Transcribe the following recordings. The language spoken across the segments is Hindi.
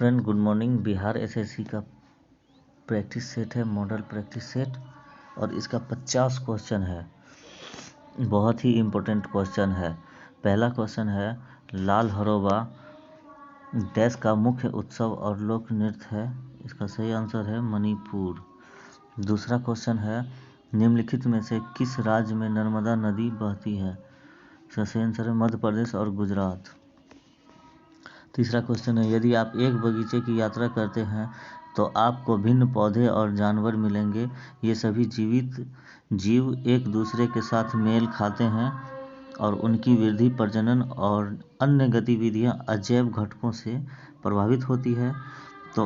Friend good morning. Bihar SSC का प्रैक्टिस सेट है, मॉडल प्रैक्टिस सेट, और इसका 50 क्वेश्चन है। बहुत ही इम्पोर्टेंट क्वेश्चन है। पहला क्वेश्चन है, लाल हरोबा देश का मुख्य उत्सव और लोक नृत्य है। इसका सही आंसर है मणिपुर। दूसरा क्वेश्चन है, निम्नलिखित में से किस राज्य में नर्मदा नदी बहती है। इसका सही आंसर है मध्य प्रदेश और गुजरात। तीसरा क्वेश्चन है, यदि आप एक बगीचे की यात्रा करते हैं तो आपको भिन्न पौधे और जानवर मिलेंगे। ये सभी जीवित जीव एक दूसरे के साथ मेल खाते हैं और उनकी वृद्धि, प्रजनन और अन्य गतिविधियां अजैव घटकों से प्रभावित होती है। तो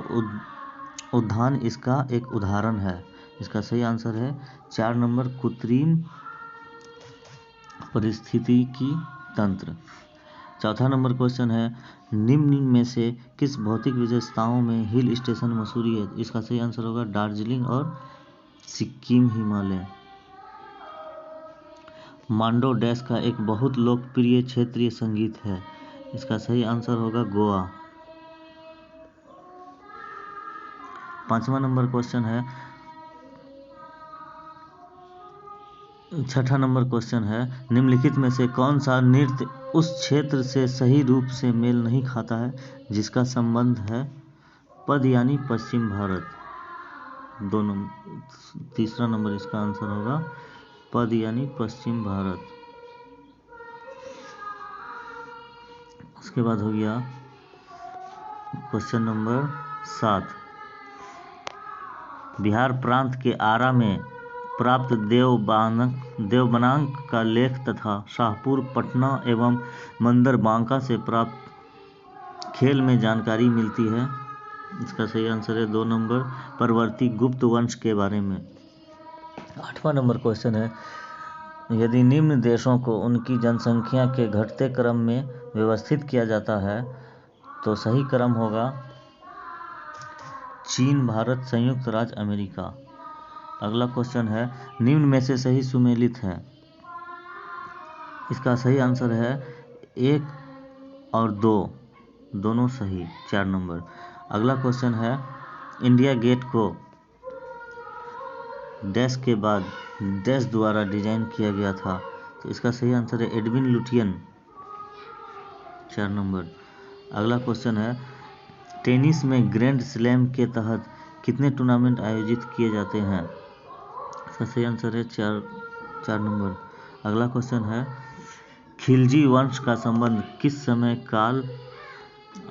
उद्यान इसका एक उदाहरण है। इसका सही आंसर है 4 नंबर, कृत्रिम पारिस्थितिकी तंत्र। चौथा नंबर क्वेश्चन है, निम्न में से किस भौतिक विशेषताओं में हिल स्टेशन मसूरी है। इसका सही आंसर होगा दार्जिलिंग और सिक्किम हिमालय। मांडो डैश का एक बहुत लोकप्रिय क्षेत्रीय संगीत है। इसका सही आंसर होगा गोवा। पांचवा नंबर क्वेश्चन है, छठा नंबर क्वेश्चन है, निम्नलिखित में से कौन सा नृत्य उस क्षेत्र से सही रूप से मेल नहीं खाता है जिसका संबंध है पद यानी पश्चिम भारत। तीसरा नंबर इसका आंसर होगा पद यानी पश्चिम भारत। उसके बाद हो गया क्वेश्चन नंबर 7, बिहार प्रांत के आरा में प्राप्त देवबनांक का लेख तथा शाहपुर, पटना एवं मंदर बांका से प्राप्त खेल में जानकारी मिलती है। इसका सही आंसर है 2 नंबर, परवर्ती गुप्त वंश के बारे में। 8वां नंबर क्वेश्चन है, यदि निम्न देशों को उनकी जनसंख्या के घटते क्रम में व्यवस्थित किया जाता है तो सही क्रम होगा चीन, भारत, संयुक्त राज्य अमेरिका। अगला क्वेश्चन है, निम्न में से सही सुमेलित है। इसका सही आंसर है 1 और 2, दोनों सही, 4 नंबर। अगला क्वेश्चन है, इंडिया गेट को डैश के बाद डैश द्वारा डिजाइन किया गया था। तो इसका सही आंसर है एडविन लुटियन, 4 नंबर। अगला क्वेश्चन है, टेनिस में ग्रैंड स्लैम के तहत कितने टूर्नामेंट आयोजित किए जाते हैं। इसका सही आंसर है 4 नंबर। अगला क्वेश्चन है, खिलजी वंश का संबंध किस समय काल,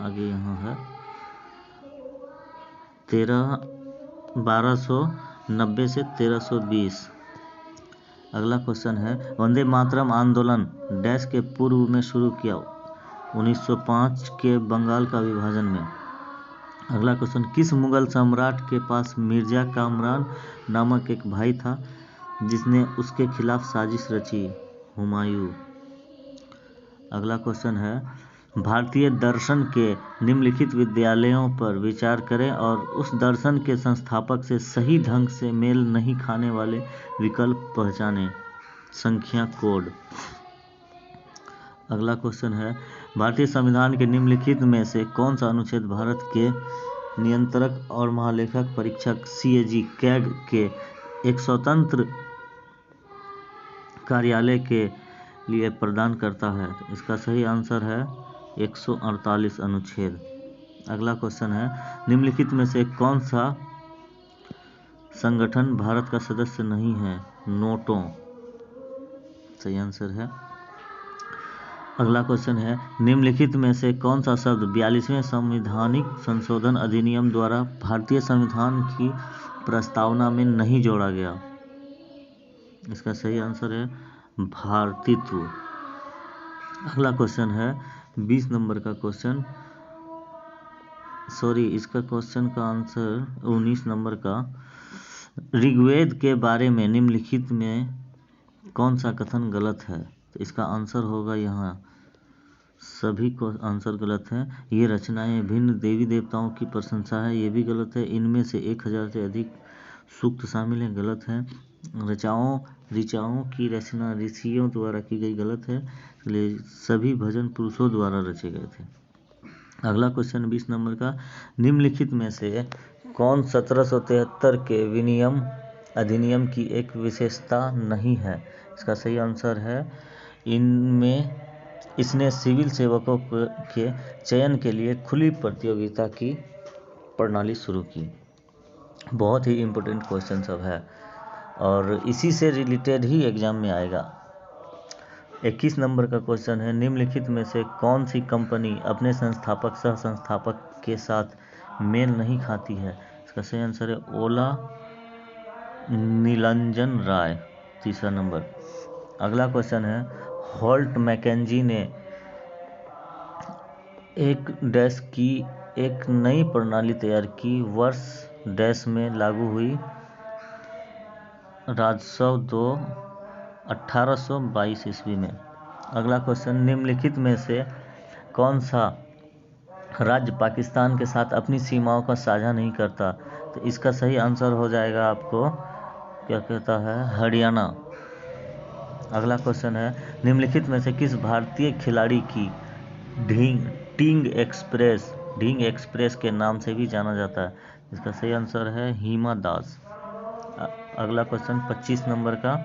आगे यहाँ है 1290 से 1320। अगला क्वेश्चन है, वंदे मातरम आंदोलन डैश के पूर्व में शुरू किया 1905 के बंगाल का विभाजन में। अगला क्वेश्चन, किस मुगल सम्राट के पास मिर्जा कामरान नामक एक भाई था जिसने उसके खिलाफ साजिश रची। हुमायूं। अगला क्वेश्चन है, भारतीय दर्शन के निम्नलिखित विद्यालयों पर विचार करें और उस दर्शन के संस्थापक से सही ढंग से मेल नहीं खाने वाले विकल्प पहचानें। संख्या कोड। अगला क्वेश्चन है, भारतीय संविधान के निम्नलिखित में से कौन सा अनुच्छेद भारत के नियंत्रक और महालेखक परीक्षक CAG कैग के एक स्वतंत्र कार्यालय के लिए प्रदान करता है। इसका सही आंसर है 148 अनुच्छेद। अगला क्वेश्चन है, निम्नलिखित में से कौन सा संगठन भारत का सदस्य नहीं है। नोटो, सही आंसर है। अगला क्वेश्चन है, निम्नलिखित में से कौन सा शब्द 42वें संवैधानिक संशोधन अधिनियम द्वारा भारतीय संविधान की प्रस्तावना में नहीं जोड़ा गया। इसका सही आंसर है भारतीत्व। अगला क्वेश्चन है 20 नंबर का क्वेश्चन, इसका क्वेश्चन का आंसर 19 नंबर का, ऋग्वेद के बारे में निम्नलिखित में कौन सा कथन गलत है। तो इसका आंसर होगा, यहाँ सभी को आंसर गलत है। ये रचनाएं भिन्न देवी देवताओं की प्रशंसा है, ये भी गलत है। इनमें से 1000 से अधिक सूक्त शामिल हैं, गलत है। ऋचाओं की रचना ऋषियों द्वारा की गई, गलत है। इसलिए सभी भजन पुरुषों द्वारा रचे गए थे। अगला क्वेश्चन 20 नंबर का, निम्नलिखित में से कौन 1773 के विनियम अधिनियम की एक विशेषता नहीं है? इसका सही आंसर है इनमें इसने सिविल सेवकों के चयन के लिए खुली प्रतियोगिता की प्रणाली शुरू की। बहुत ही इम्पोर्टेंट क्वेश्चन सब है और इसी से रिलेटेड ही एग्जाम में आएगा। 21 नंबर का क्वेश्चन है, निम्नलिखित में से कौन सी कंपनी अपने संस्थापक सह संस्थापक के साथ मेल नहीं खाती है? इसका सही आंसर है ओला नीलांजन राय, तीसरा नंबर। अगला क्वेश्चन है, होल्ट मैकेंजी ने एक डैश की एक नई प्रणाली तैयार की, वर्ष डैश में लागू हुई, राजस्व 1822 ईस्वी में। अगला क्वेश्चन, निम्नलिखित में से कौन सा राज्य पाकिस्तान के साथ अपनी सीमाओं का साझा नहीं करता? तो इसका सही आंसर हो जाएगा आपको क्या कहता है, हरियाणा। अगला क्वेश्चन है, निम्नलिखित में से किस भारतीय खिलाड़ी की ढींग एक्सप्रेस के नाम से भी जाना जाता है? इसका सही आंसर है हिमा दास। अगला क्वेश्चन 25 नंबर का,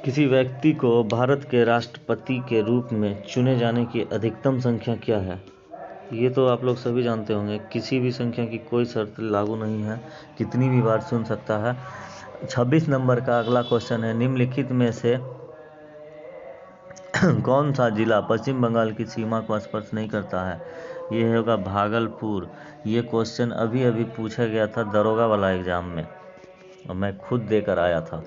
किसी व्यक्ति को भारत के राष्ट्रपति के रूप में चुने जाने की अधिकतम संख्या क्या है? ये तो आप लोग सभी जानते होंगे, किसी भी संख्या की कोई शर्त लागू नहीं है, कितनी भी बार चुन सकता है। 26 नंबर का अगला क्वेश्चन है, निम्नलिखित में से कौन सा जिला पश्चिम बंगाल की सीमा को स्पर्श नहीं करता है? ये होगा भागलपुर। ये क्वेश्चन अभी अभी पूछा गया था दरोगा वाला एग्जाम में और मैं खुद देकर आया था।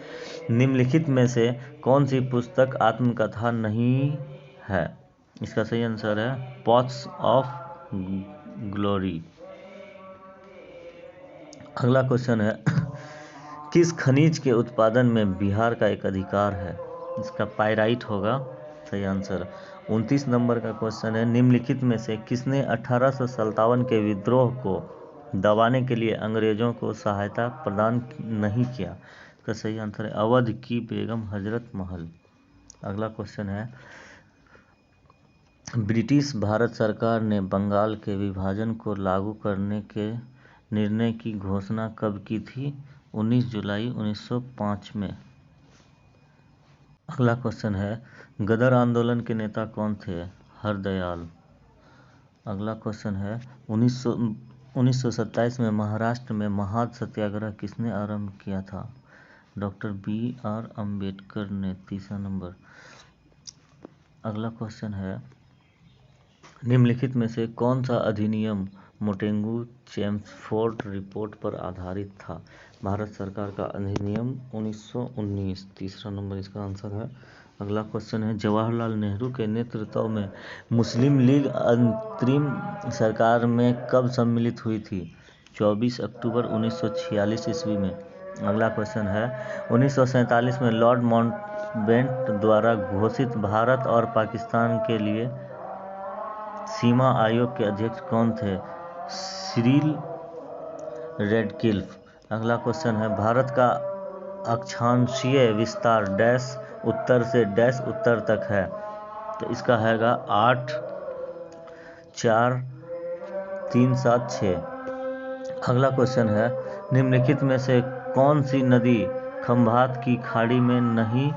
निम्नलिखित में से कौन सी पुस्तक आत्मकथा नहीं है? इसका सही आंसर है पॉट्स ऑफ ग्लोरी। अगला क्वेश्चन है, किस खनिज के उत्पादन में बिहार का एक अधिकार है? इसका पाइराइट होगा सही आंसर। 29 नंबर का क्वेश्चन है, निम्नलिखित में से किसने 1857 के विद्रोह को दबाने के लिए अंग्रेजों को सहायता प्रदान नहीं किया? इसका सही आंसर है अवध की बेगम हजरत महल। अगला क्वेश्चन है, ब्रिटिश भारत सरकार ने बंगाल के विभाजन को लागू करने के निर्णय की घोषणा कब की थी? 19 जुलाई 1905 में। अगला क्वेश्चन है, गदर आंदोलन के नेता कौन थे? हरदयाल। अगला क्वेश्चन है, 1927 में महाराष्ट्र में महाद सत्याग्रह किसने आरंभ किया था? डॉक्टर BR अम्बेडकर ने, तीसरा नंबर। अगला क्वेश्चन है, निम्नलिखित में से कौन सा अधिनियम मोंटेगू चेम्सफोर्ड रिपोर्ट पर आधारित था? भारत सरकार का अधिनियम 1919, तीसरा नंबर इसका आंसर है। अगला क्वेश्चन है, जवाहरलाल नेहरू के नेतृत्व में मुस्लिम लीग अंतरिम सरकार में कब सम्मिलित हुई थी? 24 अक्टूबर 1946 ईस्वी में। अगला क्वेश्चन है, 1947 में लॉर्ड माउंटबेटन द्वारा घोषित भारत और पाकिस्तान के लिए सीमा आयोग के अध्यक्ष कौन थे? Cyril Radcliffe. अगला क्वेश्चन है, भारत का अक्षांशीय विस्तार डैश उत्तर से डैश उत्तर तक है? तो इसका हैगा 8, 4, 3, 7, 6। अगला क्वेश्चन है, निम्नलिखित में से कौन सी नदी खंभात की खाड़ी में नहीं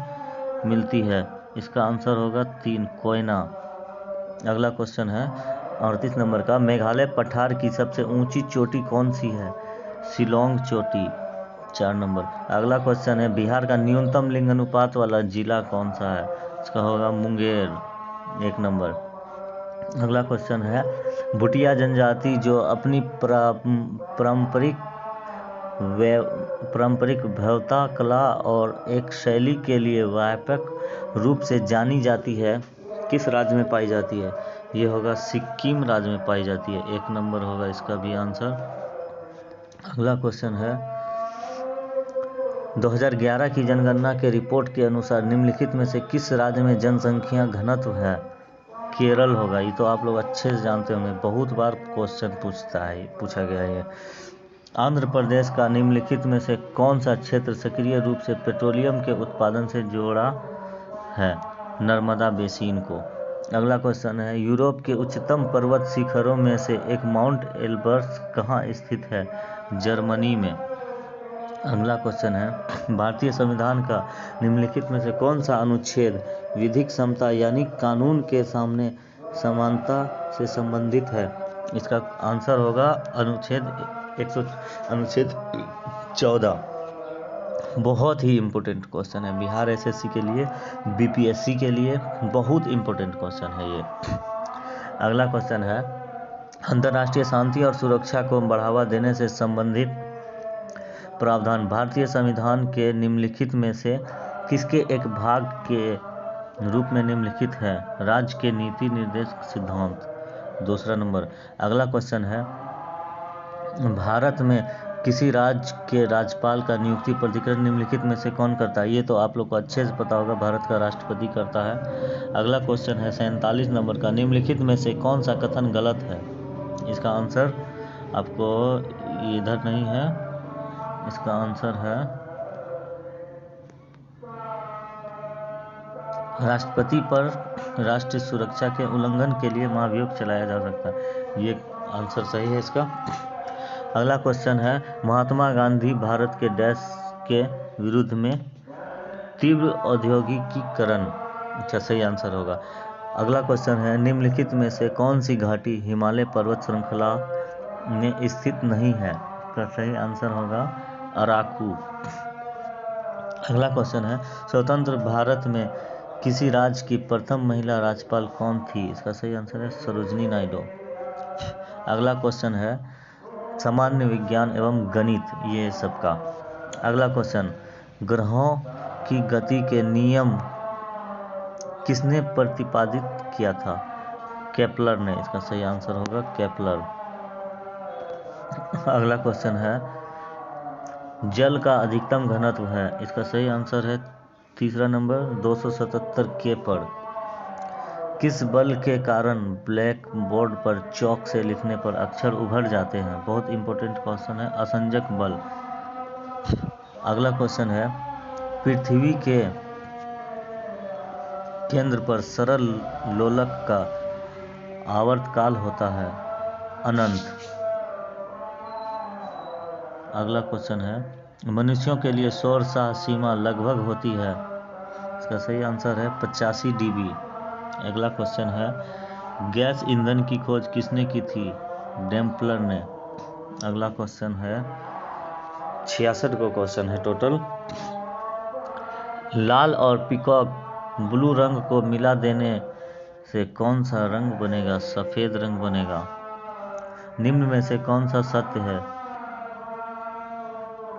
मिलती है? इसका आंसर होगा 3, कोयना। अगला क्वेश्चन है 38 नंबर का, मेघालय पठार की सबसे ऊंची चोटी कौन सी है? शिलोंग चोटी, 4 नंबर। अगला क्वेश्चन है, बिहार का न्यूनतम लिंग अनुपात वाला जिला कौन सा है? इसका होगा मुंगेर, 1 नंबर। अगला क्वेश्चन है, भूटिया जनजाति जो अपनी पारंपरिक भव्यता, कला और एक शैली के लिए व्यापक रूप से जानी जाती है, किस राज्य में पाई जाती है? ये होगा सिक्किम राज्य में पाई जाती है, 1 नंबर होगा इसका भी आंसर। अगला क्वेश्चन है, 2011 की जनगणना के रिपोर्ट के अनुसार निम्नलिखित में से किस राज्य में जनसंख्या घनत्व है? केरल होगा। ये तो आप लोग अच्छे से जानते होंगे, बहुत बार क्वेश्चन पूछा गया है। आंध्र प्रदेश का निम्नलिखित में से कौन सा क्षेत्र सक्रिय रूप से पेट्रोलियम के उत्पादन से जोड़ा है? नर्मदा बेसिन को। अगला क्वेश्चन है, यूरोप के उच्चतम पर्वत शिखरों में से एक माउंट एल्ब्रस कहाँ स्थित है? जर्मनी में। अगला क्वेश्चन है, भारतीय संविधान का निम्नलिखित में से कौन सा अनुच्छेद विधिक समता यानी कानून के सामने समानता से संबंधित है? इसका आंसर होगा अनुच्छेद 14। बहुत ही इम्पोर्टेंट क्वेश्चन है बिहार एसएससी के लिए, बीपीएससी के लिए बहुत इम्पोर्टेंट क्वेश्चन है ये। अगला क्वेश्चन है, अंतर्राष्ट्रीय शांति और सुरक्षा को बढ़ावा देने से संबंधित प्रावधान भारतीय संविधान के निम्नलिखित में से किसके एक भाग के रूप में निम्नलिखित है? राज्य के नीति निर्देशक सिद्धांत। दूसरा नंबर। अगला क्वेश्चन है, भारत में किसी राज्य के राज्यपाल का नियुक्ति प्राधिकरण निम्नलिखित में से कौन करता है? ये तो आप लोग को अच्छे से पता होगा, भारत का राष्ट्रपति करता है। अगला क्वेश्चन है 47 नंबर का, निम्नलिखित में से कौन सा कथन गलत है? इसका आंसर आपको इधर नहीं है, इसका आंसर है राष्ट्रपति पर राष्ट्रीय सुरक्षा के उल्लंघन के लिए महाभियोग चलाया जा सकता है, ये आंसर सही है इसका। अगला क्वेश्चन है, महात्मा गांधी भारत के डैश के विरुद्ध में तीव्र औद्योगिकीकरण, अच्छा सही आंसर होगा। अगला क्वेश्चन है, निम्नलिखित में से कौन सी घाटी हिमालय पर्वत श्रृंखला में स्थित नहीं है? इसका सही आंसर होगा अराकू। अगला क्वेश्चन है, स्वतंत्र भारत में किसी राज्य की प्रथम महिला राज्यपाल कौन थी? इसका सही आंसर है सरोजिनी नायडू। अगला क्वेश्चन है, सामान्य विज्ञान एवं गणित ये सबका। अगला क्वेश्चन, ग्रहों की गति के नियम किसने प्रतिपादित किया था? केपलर ने, इसका सही आंसर होगा केपलर। अगला क्वेश्चन है, जल का अधिकतम घनत्व है, इसका सही आंसर है तीसरा नंबर 277 के पर। किस बल के कारण ब्लैक बोर्ड पर चौक से लिखने पर अक्षर उभर जाते हैं? बहुत इंपॉर्टेंट क्वेश्चन है, असंजक बल। अगला क्वेश्चन है, पृथ्वी के केंद्र पर सरल लोलक का आवर्तकाल होता है अनंत। अगला क्वेश्चन है, मनुष्यों के लिए सौर शाह सीमा लगभग होती है, इसका सही आंसर है 85 dB। अगला क्वेश्चन है, गैस ईंधन की खोज किसने की थी? डेम्पलर ने। अगला क्वेश्चन है 66 को क्वेश्चन है टोटल। लाल और पीकॉक ब्लू रंग को मिला देने से कौन सा रंग बनेगा? सफेद रंग बनेगा। निम्न में से कौन सा सत्य है?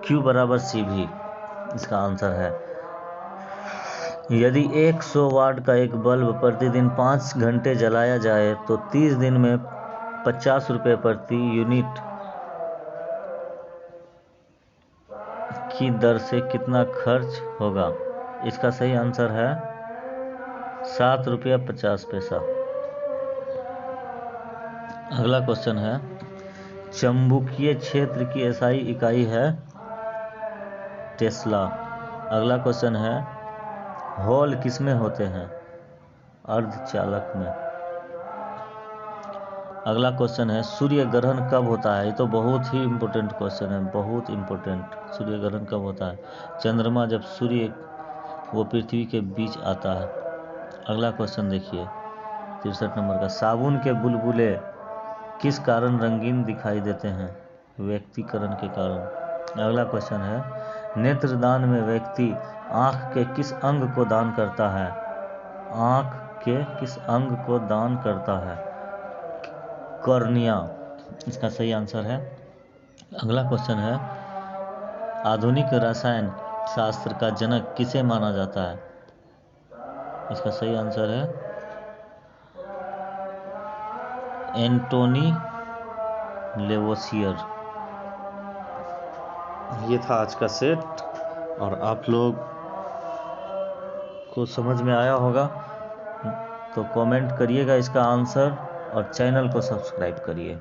Q बराबर CV इसका आंसर है। यदि 100 वाट का एक बल्ब प्रतिदिन 5 घंटे जलाया जाए तो 30 दिन में 50 रुपये प्रति यूनिट की दर से कितना खर्च होगा? इसका सही आंसर है 7 रुपया 50 पैसा। अगला क्वेश्चन है, चुंबकीय क्षेत्र की SI इकाई है टेस्ला। अगला क्वेश्चन है, होल किसमें होते हैं? अर्धचालक में। अगला क्वेश्चन है, सूर्य ग्रहण कब होता है? ये तो बहुत ही इम्पोर्टेंट क्वेश्चन है, बहुत इम्पोर्टेंट। सूर्य ग्रहण कब होता है? चंद्रमा जब सूर्य वो पृथ्वी के बीच आता है। अगला क्वेश्चन देखिए 63 नंबर का, साबुन के बुलबुले किस कारण रंगीन दिखाई देते हैं? व्यक्तिकरण के कारण। अगला क्वेश्चन है, नेत्रदान में व्यक्ति आँख के किस अंग को दान करता है? आँख के किस अंग को दान करता है? कॉर्निया इसका सही आंसर है। अगला क्वेश्चन है, आधुनिक रसायन शास्त्र का जनक किसे माना जाता है? इसका सही आंसर है एंटोनी लेवोसियर। ये था आज का सेट और आप लोग को समझ में आया होगा तो कमेंट करिएगा इसका आंसर और चैनल को सब्सक्राइब करिए।